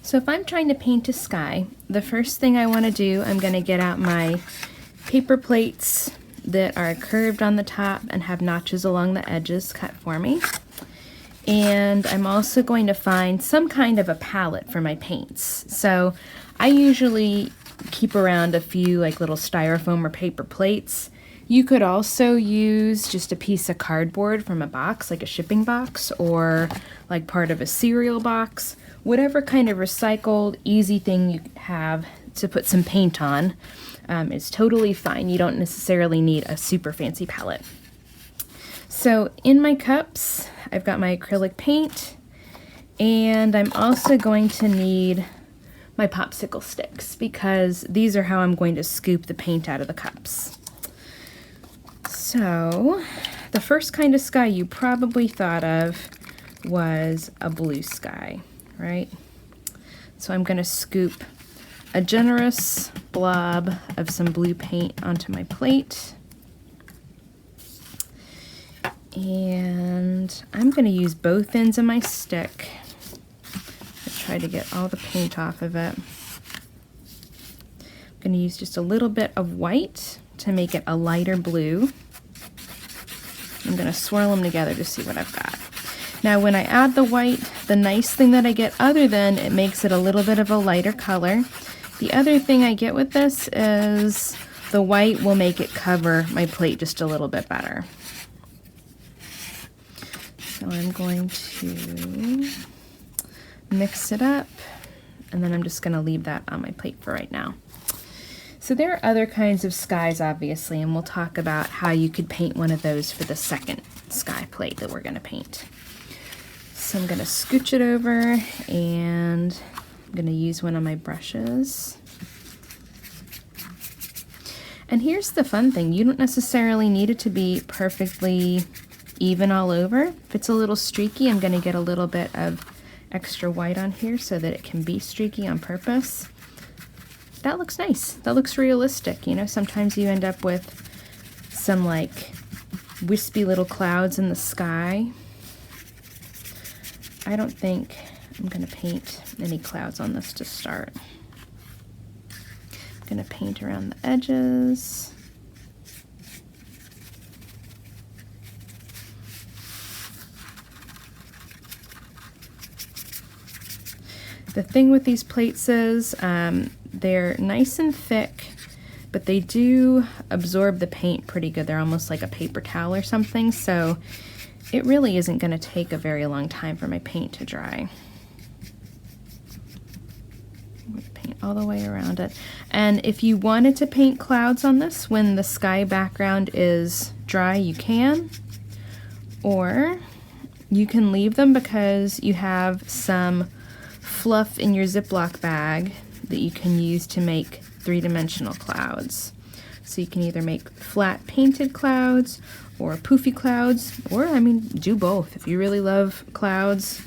So if I'm trying to paint a sky, the first thing I want to do, I'm going to get out my paper plates that are curved on the top and have notches along the edges cut for me. And I'm also going to find some kind of a palette for my paints. So I usually keep around a few like little styrofoam or paper plates. You could also use just a piece of cardboard from a box, like a shipping box, or like part of a cereal box. Whatever kind of recycled, easy thing you have to put some paint on is totally fine. You don't necessarily need a super fancy palette. So in my cups, I've got my acrylic paint, and I'm also going to need my popsicle sticks because these are how I'm going to scoop the paint out of the cups. So the first kind of sky you probably thought of was a blue sky, right? So I'm going to scoop a generous blob of some blue paint onto my plate. And I'm going to use both ends of my stick to try to get all the paint off of it. I'm going to use just a little bit of white to make it a lighter blue. I'm going to swirl them together to see what I've got. Now when I add the white, the nice thing that I get other than it makes it a little bit of a lighter color, the other thing I get with this is the white will make it cover my plate just a little bit better. So I'm going to mix it up, and then I'm just going to leave that on my plate for right now. So there are other kinds of skies, obviously, and we'll talk about how you could paint one of those for the second sky plate that we're going to paint. So I'm going to scooch it over, and I'm going to use one of my brushes. And here's the fun thing. You don't necessarily need it to be perfectly even all over. If it's a little streaky, I'm going to get a little bit of extra white on here so that it can be streaky on purpose. That looks nice. That looks realistic. You know, sometimes you end up with some like wispy little clouds in the sky. I don't think I'm going to paint any clouds on this to start. I'm going to paint around the edges. The thing with these plates is they're nice and thick, but they do absorb the paint pretty good. They're almost like a paper towel or something, so it really isn't going to take a very long time for my paint to dry. I'm going to paint all the way around it. And if you wanted to paint clouds on this when the sky background is dry, you can. Or you can leave them because you have some fluff in your Ziploc bag that you can use to make three-dimensional clouds. So you can either make flat painted clouds or poofy clouds, or I mean, do both. If you really love clouds,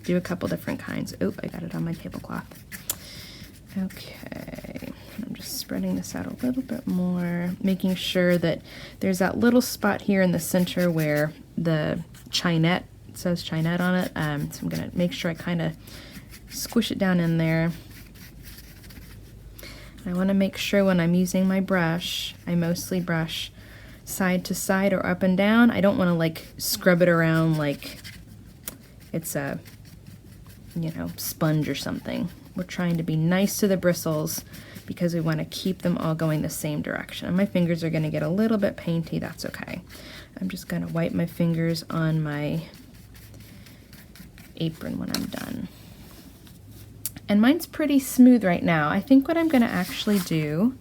do a couple different kinds. Oh, I got it on my tablecloth. Okay, I'm just spreading this out a little bit more, making sure that there's that little spot here in the center where the Chinette, it says Chinette on it, so I'm gonna make sure I kind of squish it down in there. I want to make sure when I'm using my brush, I mostly brush side to side or up and down. I don't want to like scrub it around like it's a, you know, sponge or something. We're trying to be nice to the bristles because we want to keep them all going the same direction. And my fingers are going to get a little bit painty, that's okay. I'm just going to wipe my fingers on my apron when I'm done. And mine's pretty smooth right now. I think what I'm going to actually do,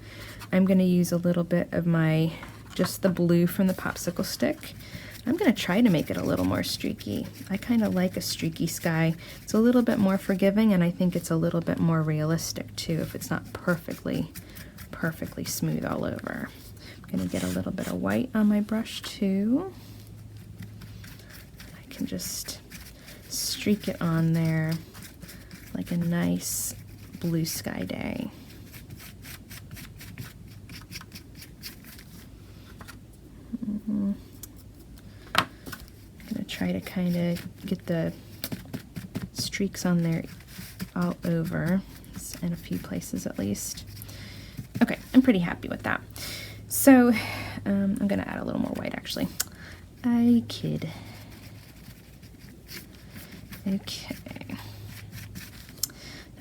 I'm going to use a little bit of my, just the blue from the popsicle stick. I'm going to try to make it a little more streaky. I kind of like a streaky sky. It's a little bit more forgiving, and I think it's a little bit more realistic too if it's not perfectly smooth all over. I'm going to get a little bit of white on my brush too. I can just streak it on there like a nice blue sky day. I'm going to try to kind of get the streaks on there all over, in a few places at least. Okay, I'm pretty happy with that. So I'm going to add a little more white actually. I kid. Okay.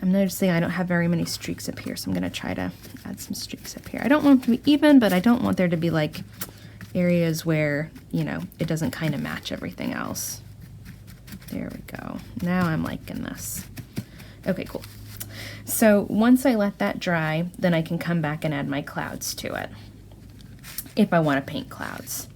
I'm noticing I don't have very many streaks up here, so I'm going to try to add some streaks up here. I don't want them to be even, but I don't want there to be like areas where, you know, it doesn't kind of match everything else. There we go. Now I'm liking this. Okay, cool. So once I let that dry, then I can come back and add my clouds to it if I want to paint clouds.